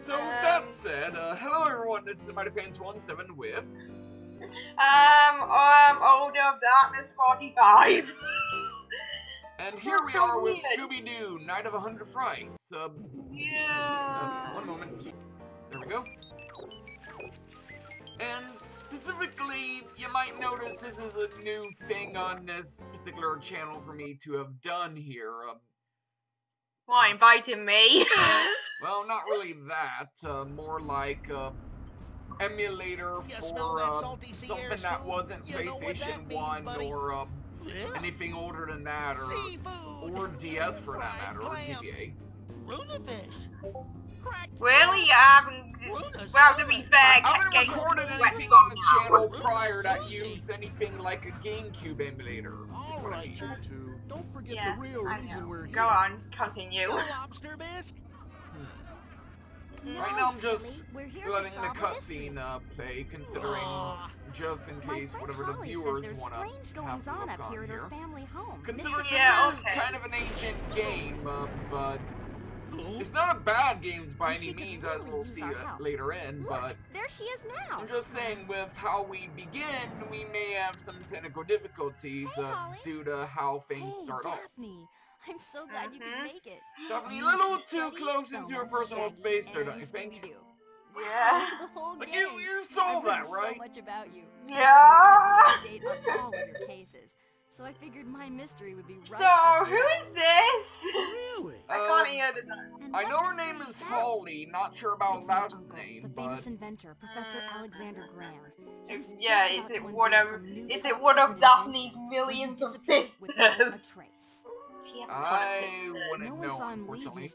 So that said, hello everyone, this is MF217 with... Order of Darkness 45. And here we are with Scooby-Doo, Night of 100 Frights. Yeah. One moment. There we go. And specifically, you might notice this is a new thing on this particular channel for me to have done here. Why, inviting me? Well, not really that. More like emulator for something that wasn't PlayStation 1 or anything older than that, or DS for that matter, or GBA. Really? Well, to be fair, I haven't recorded anything on the channel prior that used anything like a GameCube emulator. Alright, you two. Don't forget the real reason we're here. Go on, continue. Right now I'm just letting the cutscene play, considering just in case whatever the viewers want to have to look on here. Considering this is kind of an ancient game, but it's not a bad game by any means, as we'll see later in, but there she is now. I'm just saying with how we begin, we may have some technical difficulties due to how things start off. I'm so glad you could make it. Daphne, a little too close into her personal space there, don't you think? Yeah. Like you saw that, right? So much about you. Yeah. Date on all of your cases. So I figured my mystery would be right. So, who is this? Really? I can't hear the name. I know her name is Holly, not sure about last name, the but... famous inventor, Professor Alexander Graham. Yeah, is it one of Daphne's millions of sisters? I wouldn't know, unfortunately.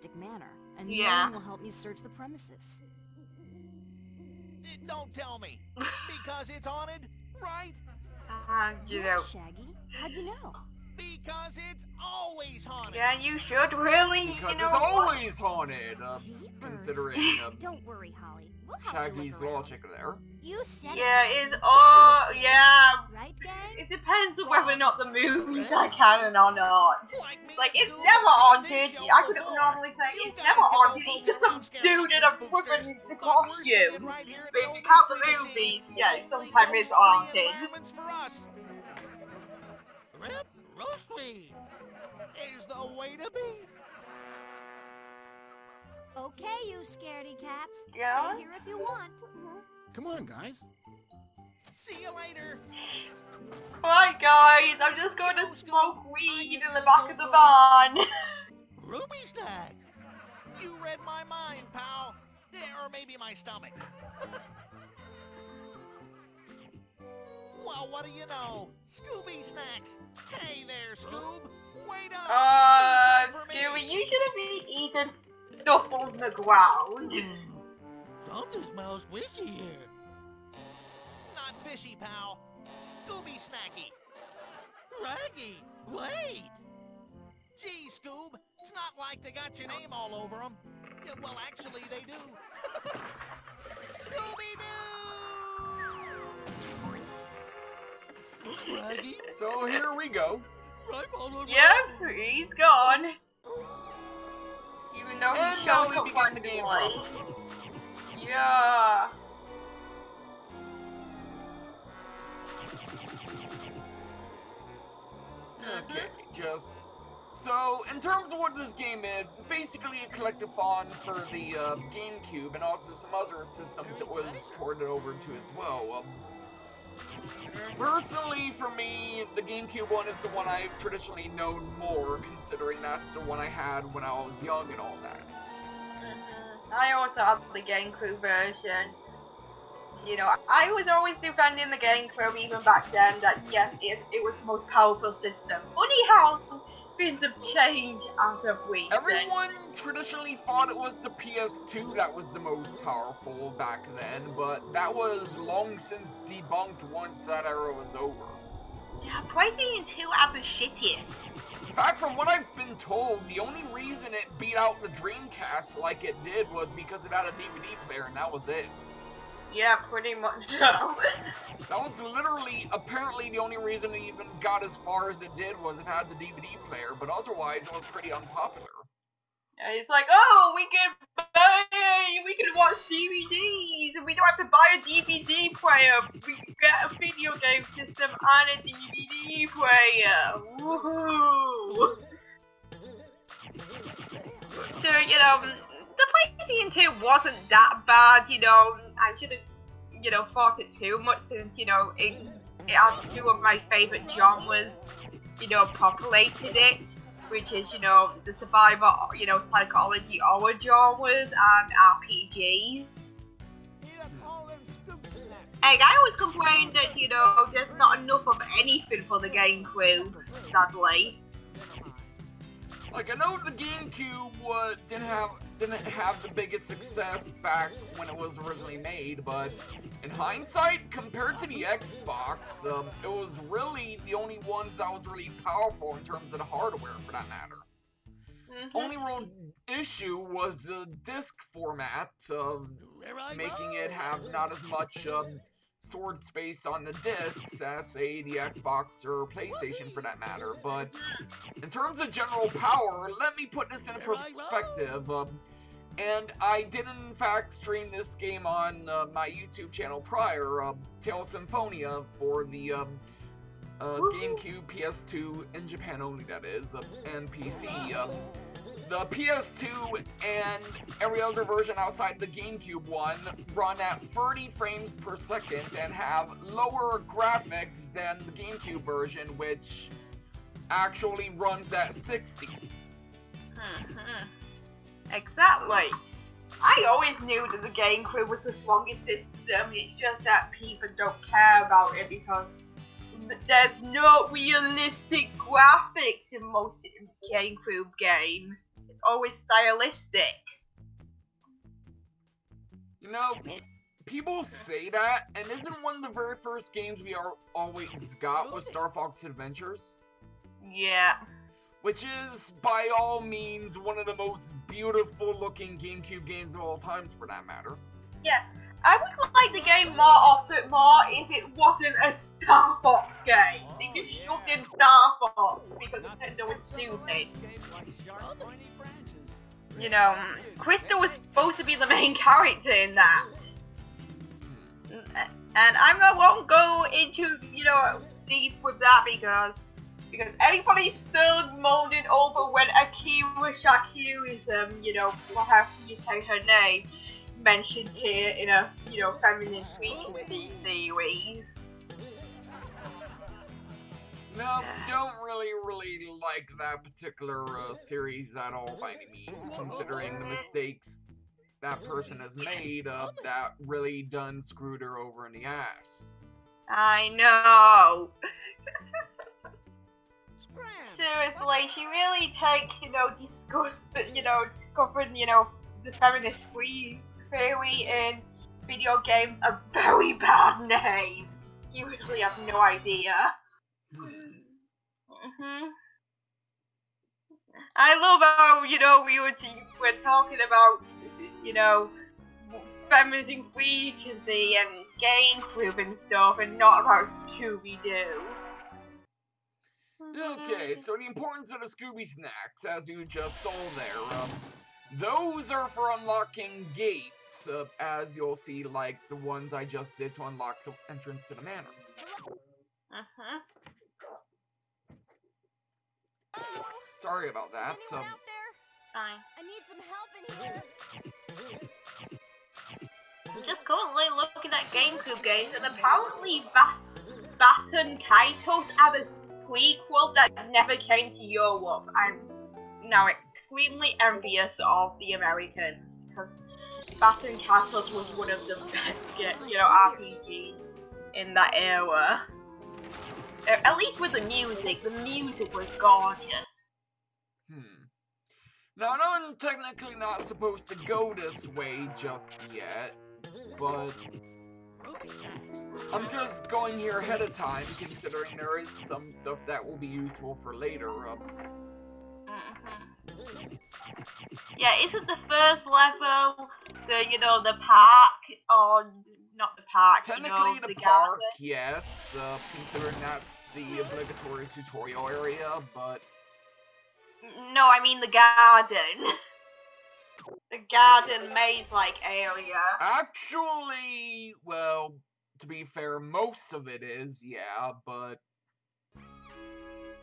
And no one will help me search the premises. Don't tell me, because it's haunted, right? You know. Shaggy, how'd you know? Because it's always haunted. Yeah, you should really. Because it's always haunted, considering Don't worry, Holly. We'll Shaggy's logic there. You said it's all right, gang? It depends on whether or not the movies are canon or not. Like, it's never haunted. I could normally say it's never haunted. It's just some dude in a flippin' costume. But if you count the movies, yeah, sometimes it's haunted. Rip roastweed is the way to be. Okay, you scaredy cats. Yeah? Stay here if you want. Come on, guys. See you later. Bye, guys. I'm just going to smoke weed in the back of the barn. Ruby snacks. You read my mind, pal. Or maybe my stomach. Well, what do you know? Scooby snacks. Hey there, Scoob. Wait up. Scooby, you shouldn't be eating stuff on the ground. Something smells fishy here. Not fishy, pal. Scooby snacky. Raggy, wait. Gee, Scoob, it's not like they got your name all over them. Yeah, well, actually, they do. Scooby-Doo! Raggy? So here we go. Yep, he's gone. Even though he showed up begin the game properly. Yeah. Okay, just... So, in terms of what this game is, it's basically a collectathon for the GameCube and also some other systems it was ported over to as well. Personally, for me, the GameCube one is the one I've traditionally known more, considering that's the one I had when I was young and all that. I also had the GameCube version. You know, I was always defending the GameCube even back then that yes, it was the most powerful system. Funny how things have changed as of recent. Everyone traditionally thought it was the PS2 that was the most powerful back then, but that was long since debunked once that era was over. Yeah, PlayStation 2 has the shittiest. In fact, from what I've been told, the only reason it beat out the Dreamcast like it did was because it had a DVD player, and that was it. Yeah, pretty much so. That was literally, apparently, the only reason it even got as far as it did was it had the DVD player, but otherwise it was pretty unpopular. Yeah, it's like, oh, we can have to buy a DVD player. We get a video game system and a DVD player. Woohoo! So, you know, the PlayStation 2 wasn't that bad, you know. I should have, you know, thought it too much since, you know, it has two of my favourite genres, you know, populated it, which is, you know, the survivor, you know, psychology horror genres and RPGs. And I always complained that, you know, there's not enough of anything for the GameCube, sadly. Like, I know the GameCube didn't have the biggest success back when it was originally made, but in hindsight, compared to the Xbox, it was really the only ones that was really powerful in terms of the hardware, for that matter. Only real issue was the disc format, making it have not as much storage space on the discs as, say, the Xbox or PlayStation, for that matter. But in terms of general power, let me put this in perspective. And I did in fact stream this game on my YouTube channel prior, Tale Symphonia, for the GameCube, PS2, in Japan only, that is, and PC. The PS2 and every other version outside the GameCube one run at 30 frames per second and have lower graphics than the GameCube version, which actually runs at 60. Exactly. I always knew that the GameCube was the strongest system, it's just that people don't care about it because there's no realistic graphics in most GameCube games. It's always stylistic. You know, people say that, and isn't one of the very first games we always got was Star Fox Adventures? Yeah. Which is, by all means, one of the most beautiful looking GameCube games of all time, for that matter. Yeah, I would like the game more if it wasn't a Star Fox game. They just shoved in Star Fox because Nintendo was stupid. You know, Crystal was supposed to be the main character in that. And I won't go into, you know, deep with that because everybody's still moaning over when Akira Shakir is, you know, perhaps you say her name, mentioned here in a, you know, feminine frequency series. No, don't really like that particular series at all by any means, considering the mistakes that person has made that really done screwed her over in the ass. I know. Seriously, she really takes, you know, disgust, you know, covering, you know, the feminist theory in video games a very bad name. You really have no idea. I love how, you know, we're talking about, you know, feminism frequency and GameCube and stuff, and not about Scooby-Doo. Okay, so the importance of the Scooby Snacks, as you just saw there, those are for unlocking gates, as you'll see, like the ones I just did to unlock the entrance to the manor. Sorry about that. Is anyone out there? Fine. I need some help in here. I'm just currently looking at GameCube games, and apparently Baton Kaitos are the prequel that never came to Europe. I'm now extremely envious of the Americans, because Baton Kaitos was one of the best, you know, RPGs in that era. At least with the music was gorgeous. Now, I know I'm technically not supposed to go this way just yet, but I'm just going here ahead of time, considering there is some stuff that will be useful for later. Yeah, isn't the first level the, you know, the park, or not the park, technically you know, the garden? park, yes, considering that's the obligatory tutorial area, but... No, I mean the garden. The garden maze-like area. Actually, well, to be fair, most of it is, yeah, but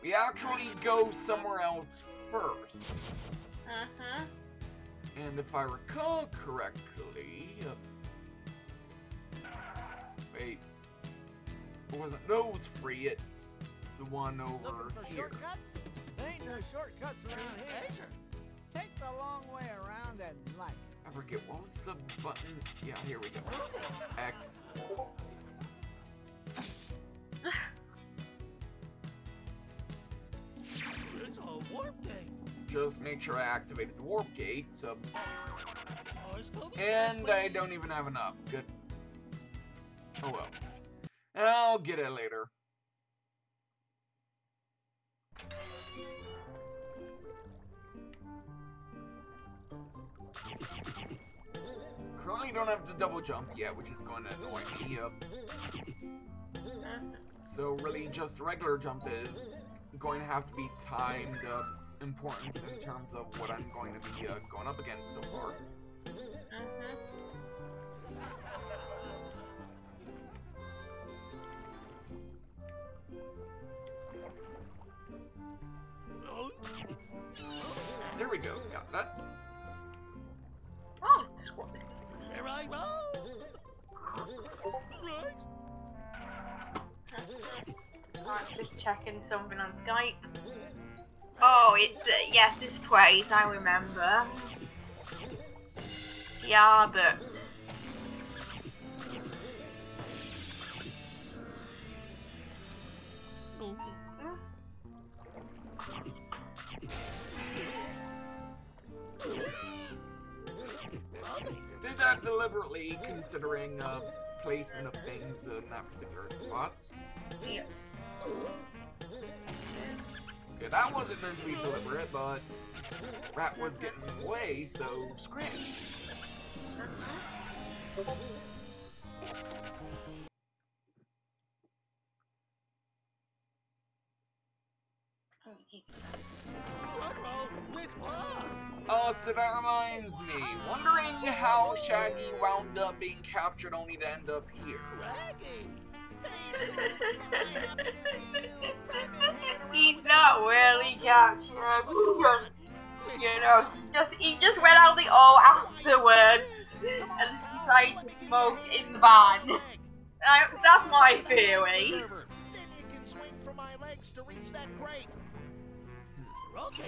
we actually go somewhere else first. And if I recall correctly, wait, it wasn't those free, it's the one over here. There ain't no shortcuts around here. Take the long way around and like. I forget, what was the button? Yeah, here we go. X. It's a warp gate. Just make sure I activated the warp gate, so... And I don't even have enough. Good. Oh well. I'll get it later. Currently don't have the double jump yet, which is going to annoy me. So really just regular jump is going to have to be timed importance in terms of what I'm going to be going up against so far. There we go, got that. Oh, Here I roll. Right. I'm just checking something on Skype. Oh, it's, yes, this place, I remember. Yeah, but... Did that deliberately, considering placement of things in that particular spot. Yeah. Okay, that wasn't meant to be deliberate, but Rat was getting in the way, so scram. Oh, so that reminds me. Wondering how Shaggy wound up being captured only to end up here. He's not really captured. You know, he just went out the O afterwards and decided to smoke in the van. That's my theory. Then you can swing from my legs to reach that crate.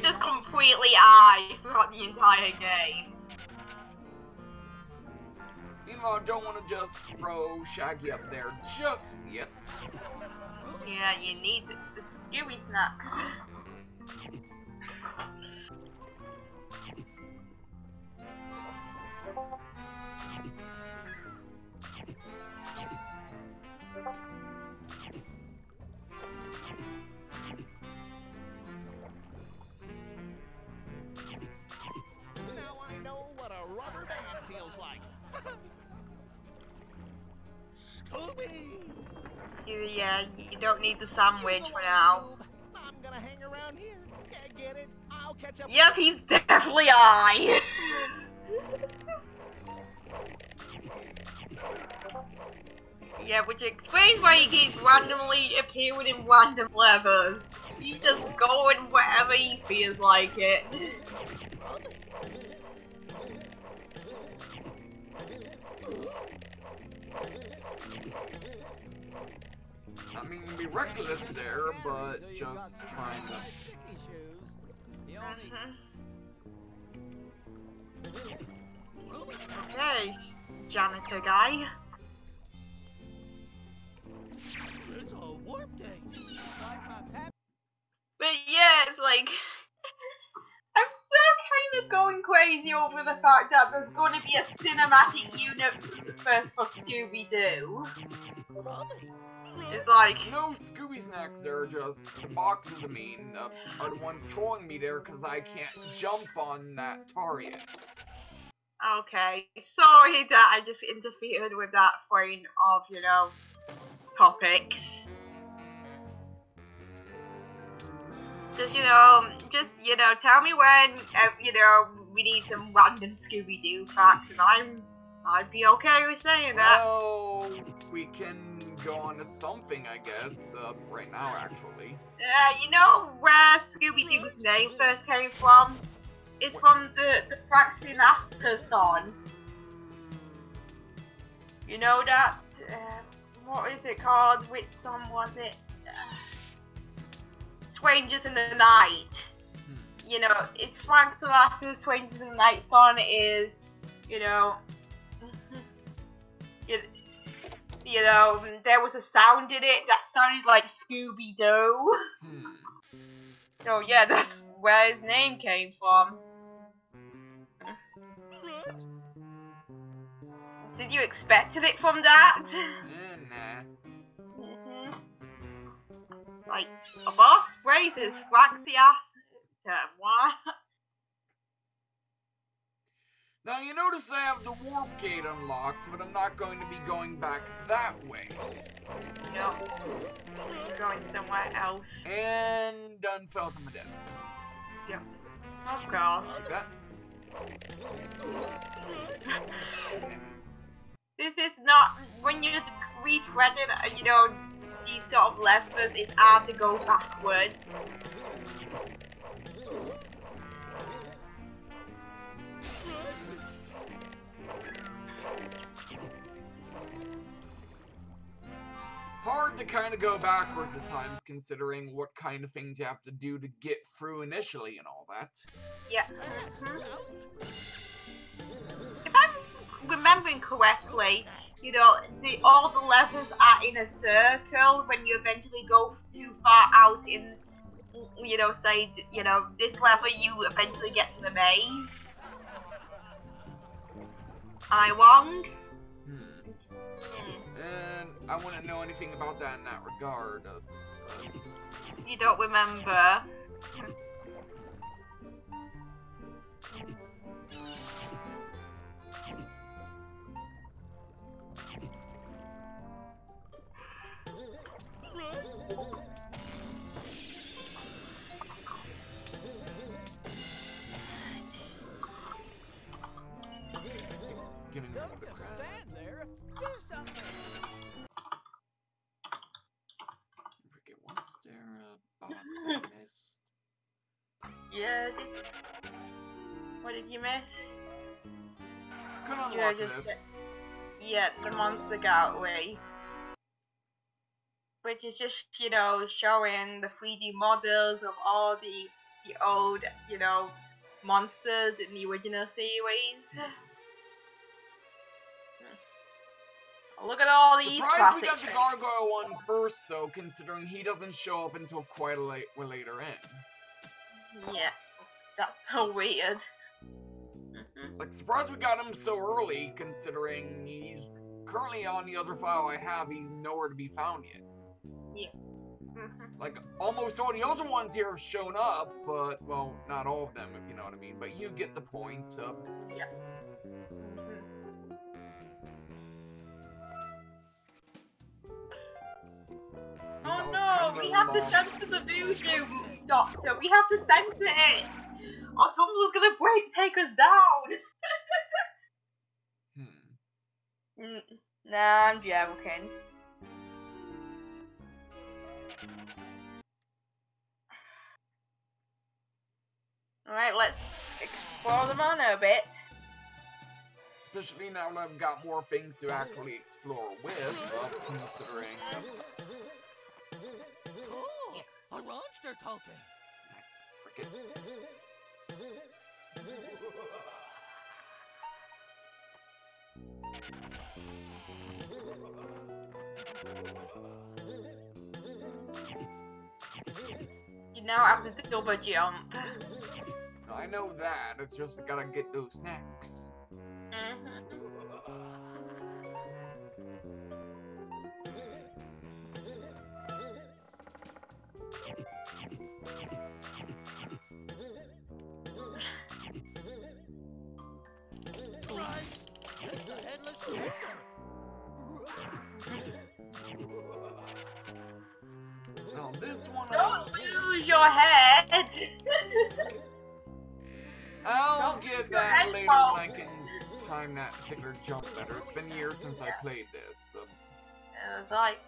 Just completely eye throughout the entire game. Meanwhile, I don't want to just throw Shaggy up there just yet. Yeah, you need the Scooby snacks. Now I know what a rubber band feels like. Scooby! Yeah, you don't need the sandwich for now. I'm gonna hang around here. Get it? I'll catch up. Yep, he's definitely I. Yeah, which explains why he keeps randomly appearing in random levels. He's just going wherever he feels like it. I mean, be reckless there, but just trying to... Okay, janitor guy. It's a warp gate. But yeah, it's like... I'm still kind of going crazy over the fact that there's going to be a cinematic universe for Scooby-Doo. It's like... No Scooby snacks there, just the boxes, I mean, are the ones trolling me there because I can't jump on that target. Okay, sorry that I just interfered with that point of, you know, topics. Just, you know, tell me when, you know, we need some random Scooby-Doo facts, and I'd be okay with saying that. Well, we can go on to something, I guess, right now, actually. You know where Scooby-Doo's name first came from? It's from the Frights song. You know that? What is it called? Which song was it? Strangers in the Night. You know, it's Frank Sinatra's Strangers in the Night song is, you know, there was a sound in it that sounded like Scooby-Doo. So yeah, that's where his name came from. Did you expect it from that? Nah. Like, of all phrases, Waxy ass. What? Now you notice I have the warp gate unlocked, but I'm not going to be going back that way. No. You're going somewhere else. And done fell to my death. Yep. Of course. Like that. This is not, when you're retreading, you know, these sort of levers, it's hard to go backwards. Hard to kind of go backwards at times, considering what kind of things you have to do to get through initially and all that. Yeah. If I'm remembering correctly, you know, all the levels are in a circle. When you eventually go too far out in, you know, say, you know, this level, you eventually get to the maze. Am I wrong? And I wouldn't know anything about that in that regard. You don't remember? Getting rid of the Just crap. stand there. Do something. Forget one stare box I missed. Yeah. What did you miss? Couldn't Yeah, unlock just this. Yeah, the monster gateway. Which is just, you know, showing the 3D models of all the old, you know, monsters in the original series. Look at all these Surprised we classic got the Gargoyle one first, though, considering he doesn't show up until quite a later in. Yeah, that's so weird. Like, surprised we got him so early, considering he's currently on the other file I have, he's nowhere to be found yet. Yeah. Like, almost all the other ones here have shown up, but, well, not all of them, if you know what I mean, but you get the point. Yeah. Oh no, we have to censor the voodoo, Doctor. We have to censor it. Or someone's gonna take us down. Nah, I'm joking. Alright, let's explore the manor a bit. Especially now that I've got more things to actually explore with, considering... Cool! A monster token! Frickin'. You now have to double jump. I know that, it's just I gotta get those snacks. Right! It's a headless chicken! Now this one... Don't lose your head! I'll get that later when I can time that particular jump better. It's been years since I played this. So. It was like,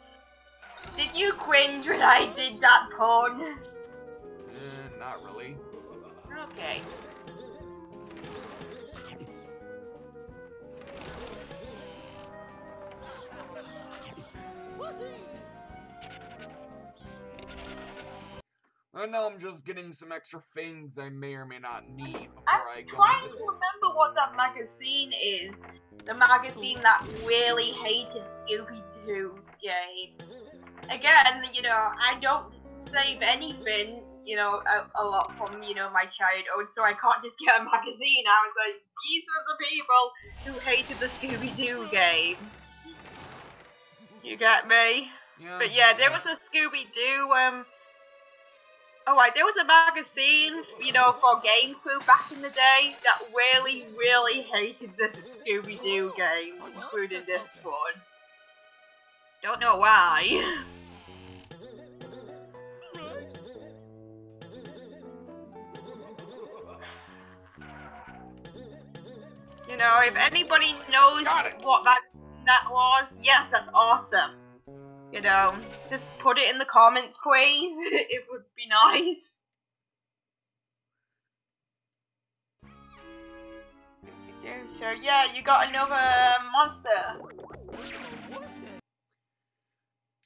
did you cringe when I did that porn? Not really. Okay. Right now I'm just getting some extra things I may or may not need before I go I'm trying to remember what that magazine is. The magazine that really hated Scooby-Doo game. Again, you know, I don't save anything, you know, a lot from, you know, my childhood, so I can't just get a magazine out and say, these are the people who hated the Scooby-Doo game. You get me? Yeah. But yeah, there was a Scooby-Doo, there was a magazine, you know, for GameCube back in the day that really, really hated the Scooby-Doo game, including this one. Don't know why. You know, if anybody knows what that was, yes, that's awesome. You know, just put it in the comments, please. It would be nice. So yeah, you got another monster.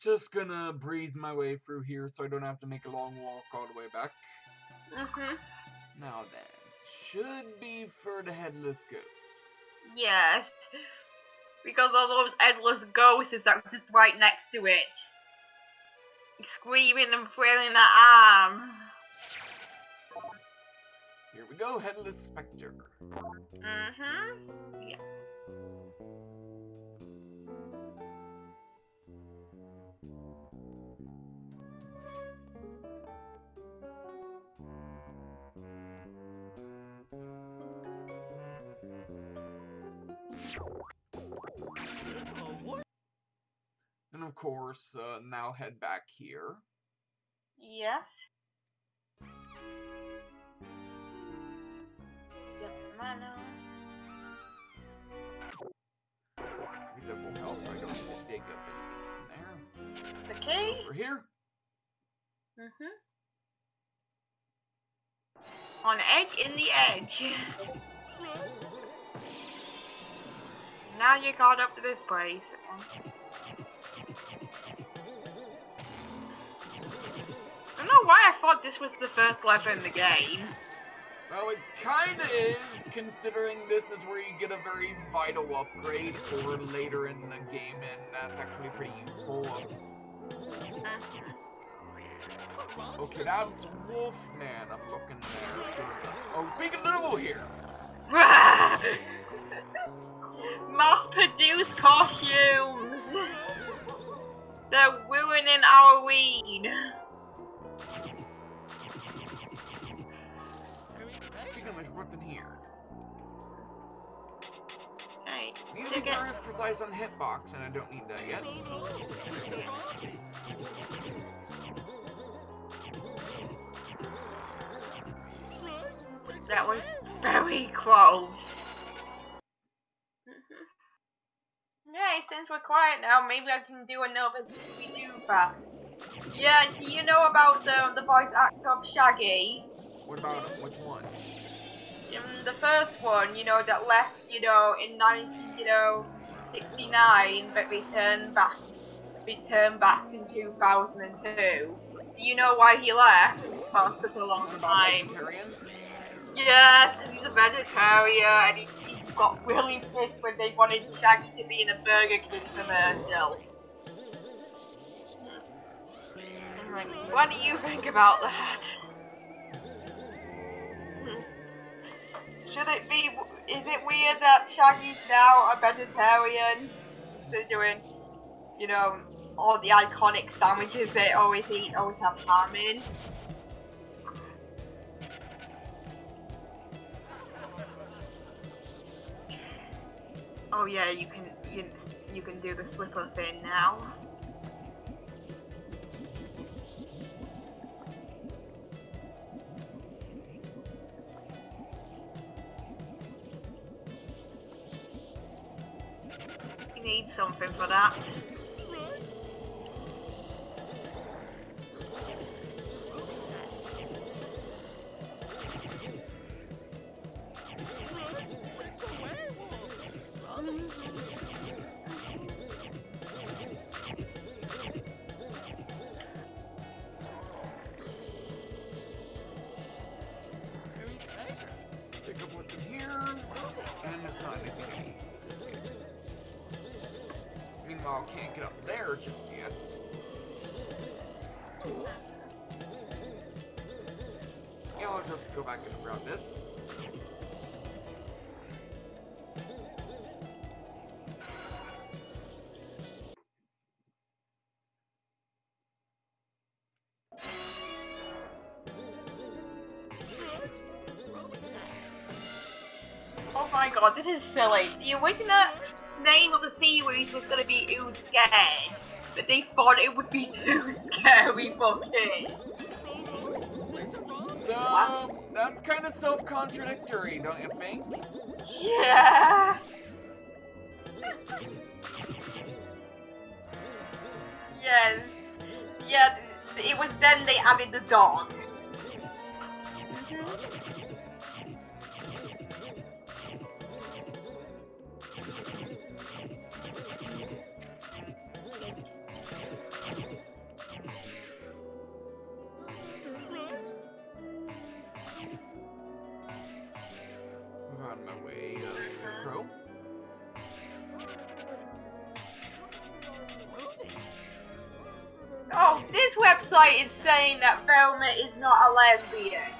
Just gonna breeze my way through here so I don't have to make a long walk all the way back. Now then, should be for the headless ghost. Yes. Because all those headless ghosts that are just right next to it. Screaming and flailing their arms. Here we go, Headless Spectre. Yeah. And of course, now head back here. Yes. He's at full health, so I don't need to dig up anything in there. The key? Over here. On edge in the edge. Now you got up to this place. I don't know why I thought this was the first level in the game. Well, it kinda is, considering this is where you get a very vital upgrade for later in the game, and that's actually pretty useful. Okay, that's Wolfman I'm looking there. Oh, speaking of Devil here! Mass-produced costumes! They're ruining Halloween! Speaking of which, what's in here? Hey, Neither guitar is precise on hitbox, and I don't need that yet. That was very close. Yeah, since we're quiet now, maybe I can do another Scooby-Doo fact. Yeah, do you know about the voice actor of Shaggy? What about him? Which one? The first one, you know, that left, you know, in 1969, but returned back in 2002. Do you know why he left for such a long time? Yes, he's a vegetarian, and he got really pissed when they wanted Shaggy to be in a Burger King commercial. What do you think about that? Should it be, is it weird that Shaggy's now a vegetarian? They're doing, you know, all the iconic sandwiches they always eat, always have ham in. Oh yeah, you can do the slipper thing now. need something for that. Take up what's in here, and there's not anything I need. Meanwhile, I can't get up there just yet. Yeah, I'll just go back and grab this. Oh my god, this is silly. The original name of the series was going to be Who's Scared, but they thought it would be too scary for kids. So, that's kind of self-contradictory, don't you think? Yeah. Yes. Yeah, it was then they added the dog. On my way, Crow. Oh, this website is saying that Velma is not a lesbian.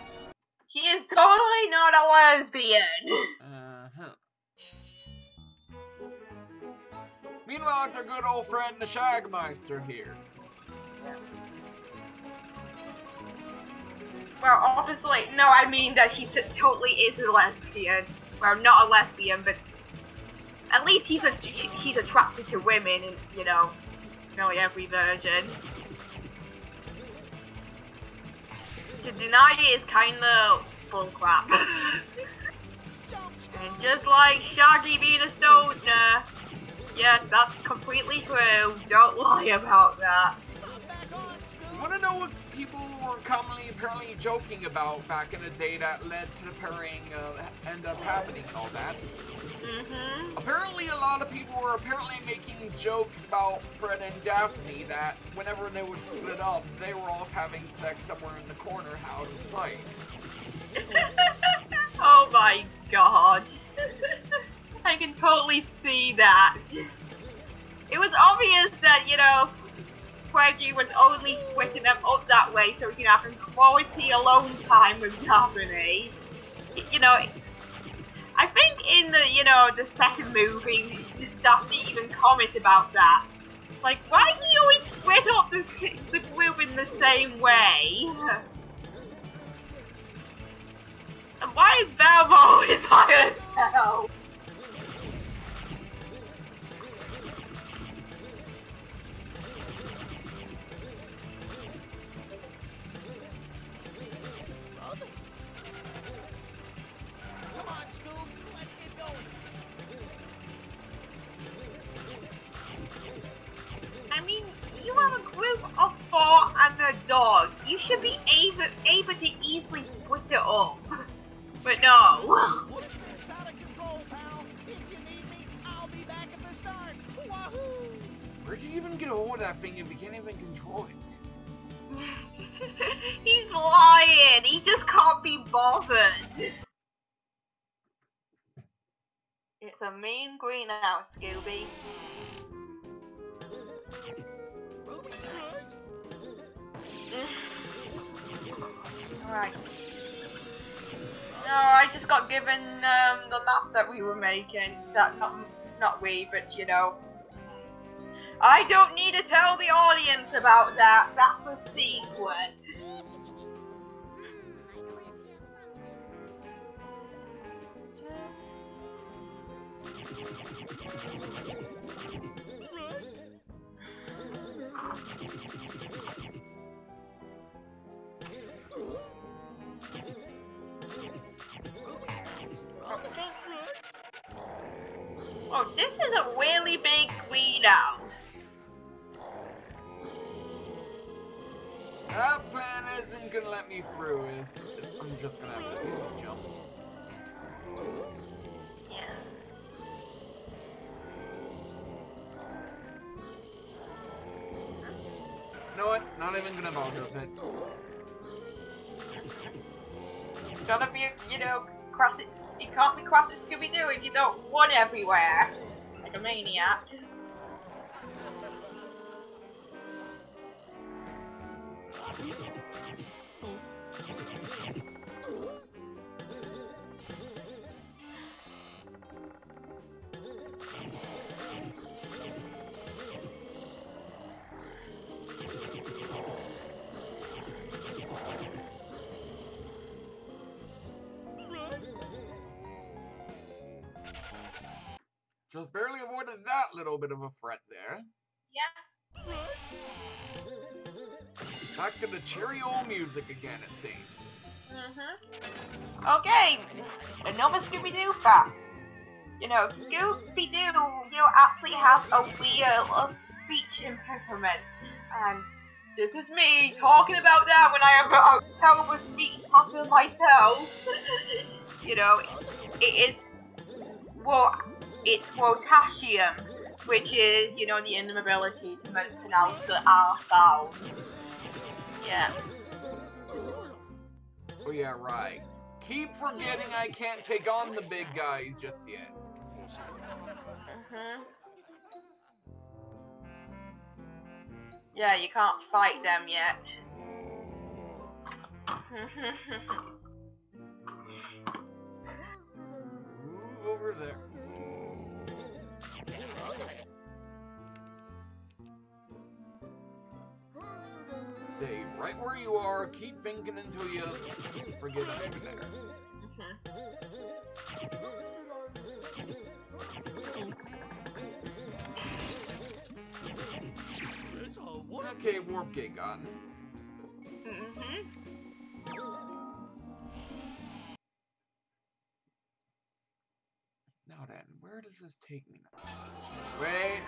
She is totally not a lesbian. Uh-huh. Meanwhile, it's our good old friend, the Shagmeister here. Well, obviously, no, I mean that she totally is a lesbian. Well, not a lesbian, but at least she's attracted to women, and you know, nearly every virgin. To deny it is kinda bullcrap. And just like Shaggy being a stoner, yes, that's completely true. Don't lie about that. You wanna know what people were commonly apparently joking about back in the day that led to the pairing end up happening and all that? Mm-hmm. Apparently a lot of people were apparently making jokes about Fred and Daphne that whenever they would split up, they were off having sex somewhere in the corner out of sight. Oh my god. I can totally see that. It was obvious that, you know, Craigie was only splitting them up that way so he can have some quality alone time with Daphne. You know, I think in the, you know, the second movie, Daphne even commented about that. Like, why do you always split up the group in the same way? And why is Velma always by herself? I mean, you have a group of 4 and a dog. You should be able to easily split it up. But no. It's out of control, pal. If you need me, I'll be back at the start. Wahoo! Where'd you even get a hold of that thing if you can't even control it? He's lying. He just can't be bothered. It's a mean greenhouse, Scooby. Alright. No, I just got given the map that we were making. That not we, but you know. I don't need to tell the audience about that. That's a secret. Oh, this is a really big me now. That plan isn't gonna let me through. I'm just gonna have to jump. Yeah. You know what? Not even gonna bother with it. It's gonna be, you know, you can't be cross at Scooby-Doo if you don't run everywhere. Like a maniac. Just barely avoided that little bit of a threat there. Yeah. Back to the cheery old music again, it seems. Okay, another Scooby-Doo fact. You know, Scooby-Doo, you know, actually has a weird speech impediment. And this is me talking about that when I have a terrible speech pattern myself. You know, it is, well, it's potassium, which is, you know, the inability to pronounce the R sound. Yeah. Oh yeah, right. Keep forgetting I can't take on the big guys just yet. Yeah, you can't fight them yet. Move over there. Stay right where you are, keep thinking until you forget over there. Okay, warp gate on. Now then, where does this take me now? Wait.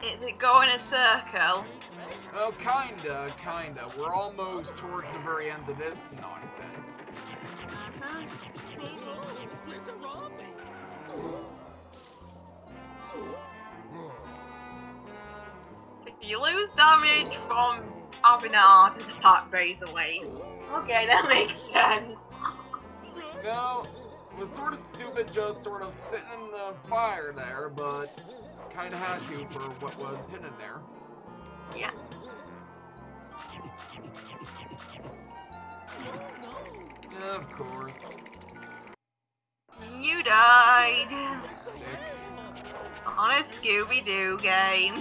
Is it going a circle? Oh, kinda. We're almost towards the very end of this nonsense. You lose damage from Avanard as attack phase away. Okay, that makes sense. No, it was sort of stupid just sort of sitting in the fire there, but kinda had to for what was hidden there. Yeah. Of course. You died. Stick. On a Scooby-Doo game.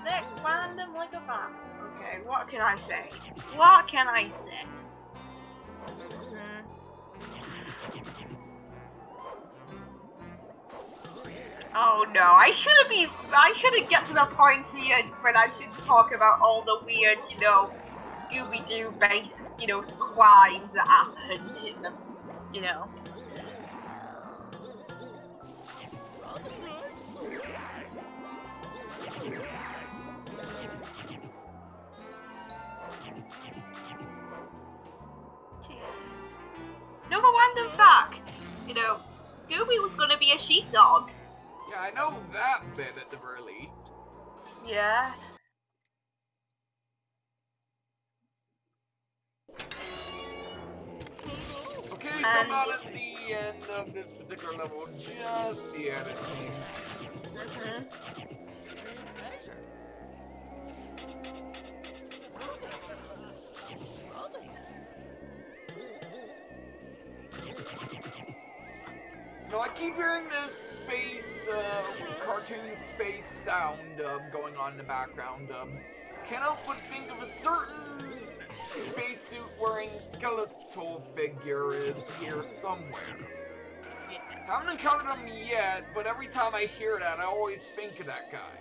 Next, random like a bomb. Okay, what can I say? What can I say? Oh no, I shouldn't get to the point here when I should talk about all the weird, you know, Scooby-Doo based, you know, crimes that happened in the, you know. Another random fact, you know, Scooby was gonna be a sheepdog. Yeah, I know that bit at the very least. Yeah. Okay, so not at the end of this particular level just yet, it seems. No, I keep hearing this space, cartoon space sound going on in the background. Can't help but think of a certain spacesuit wearing skeletal figure is here somewhere. Yeah. Haven't encountered him yet, but every time I hear that, I always think of that guy.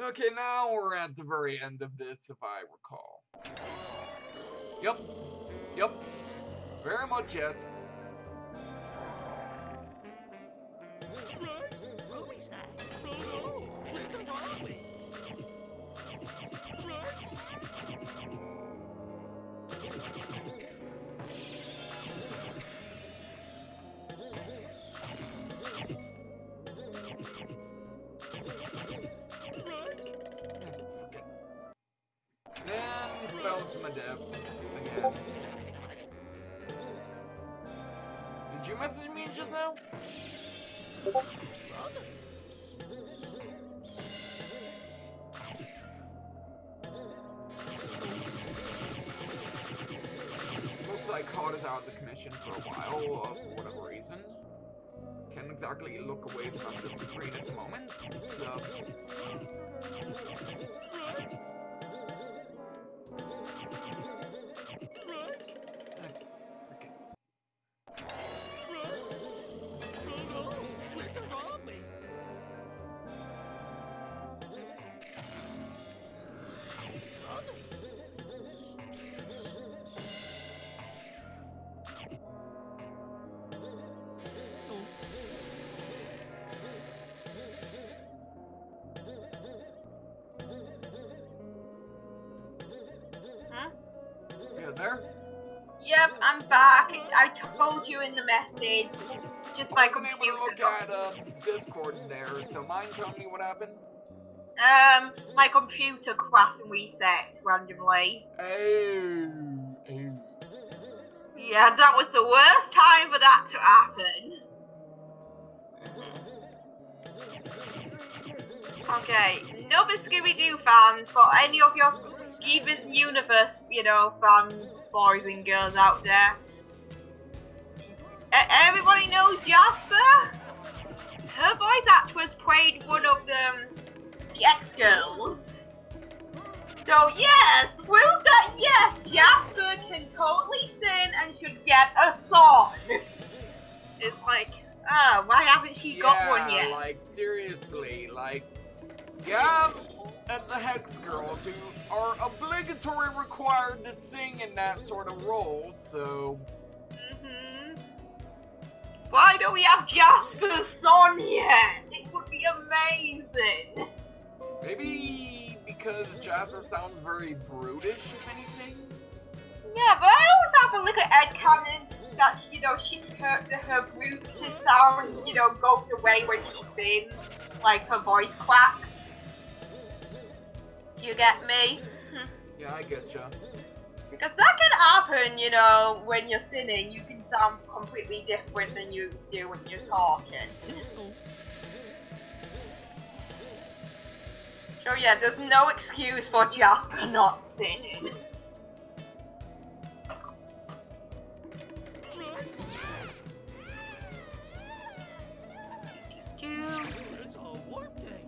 Okay, now we're at the very end of this, if I recall. Yep. Very much yes. Then fell to my death again. Did you message me just now? Looks like HOD is out of the commission for a while, for whatever reason. Can't exactly look away from the screen at the moment, so... There? Yep, I'm back. I told you in the message. Just my computer. I wasn't able to look at Discord there, so mind telling me what happened? My computer crashed and reset randomly. Oh. Yeah, that was the worst time for that to happen. Okay, another Scooby-Doo fans, for any of your Steven Universe, boys and girls out there. Everybody knows Jasper? Her voice actress played one of the X-Girls. So yes, prove that yes, Jasper can totally sing and should get a song. It's like, why haven't she got one yet? Like, seriously, yeah, and the Hex Girls, who are obligatory required to sing in that sort of role, so... Why don't we have Jasper's song yet? It would be amazing! Maybe because Jasper sounds very brutish, if anything? Yeah, but I always have a look at Ed Cannon that, her brutish sound, goes away when she sings, like her voice cracks. You get me? Yeah, I getcha. Because that can happen, when you're singing, you can sound completely different than you do when you're talking. So yeah, there's no excuse for Jasper not singing.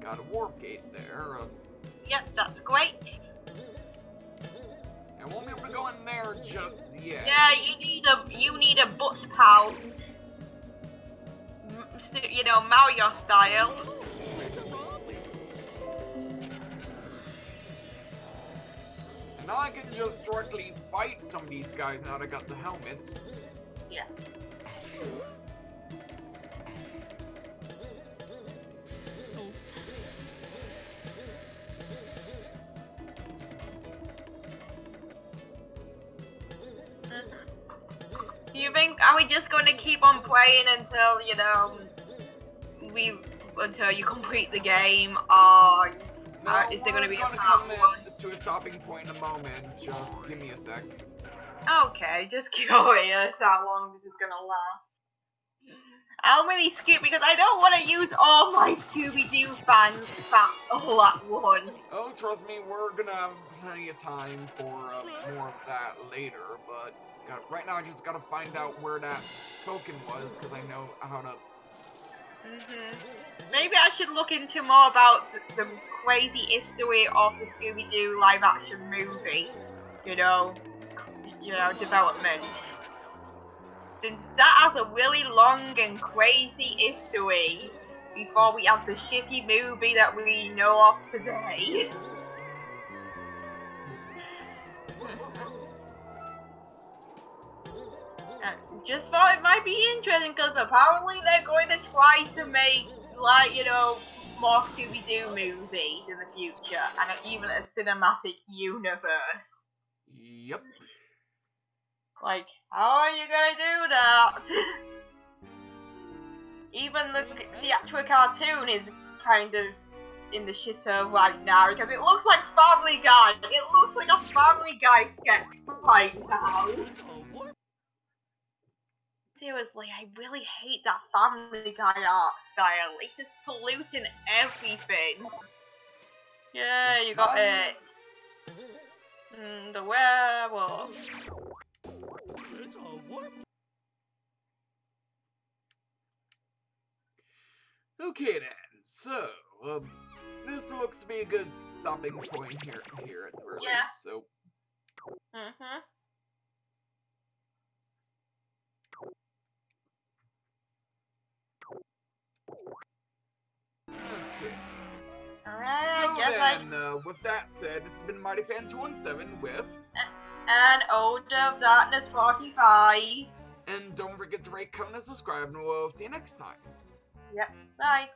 Got a warp gate there. Yep, that's great. I won't be able to go in there just yet. Yeah, you need a bus pal. Mario style. And now I can just directly fight some of these guys now that I got the helmet. Yeah. Are we just going to keep on playing until, until you complete the game, or is there going to be a part one? To a stopping point in a moment, just give me a sec. Okay, just curious how long this is going to last. How many because I don't want to use all my Scooby-Doo fans all at once. Oh, trust me, we're gonna have plenty of time for more of that later, but right now I just gotta find out where that token was, because I know how to Maybe I should look into more about the crazy history of the Scooby-Doo live-action movie. You know, development. Since that has a really long and crazy history before we have the shitty movie that we know of today. Just thought it might be interesting because apparently they're going to try to make, like, you know, more Scooby-Doo movies in the future and even a cinematic universe. Yep. Like, how are you gonna do that? Even the actual cartoon is kind of in the shitter right now because it looks like Family Guy. It looks like a Family Guy sketch right now. Seriously, I really hate that Family Guy art style. It's just polluting everything. Yeah, you got it. The werewolf. Okay then, so, this looks to be a good stopping point here at the very least, so... Okay. Alright, with that said, this has been Mighty Fan 217 with... And Ode of Darkness 45. And don't forget to rate, comment, and subscribe, and we'll see you next time. Yep, bye.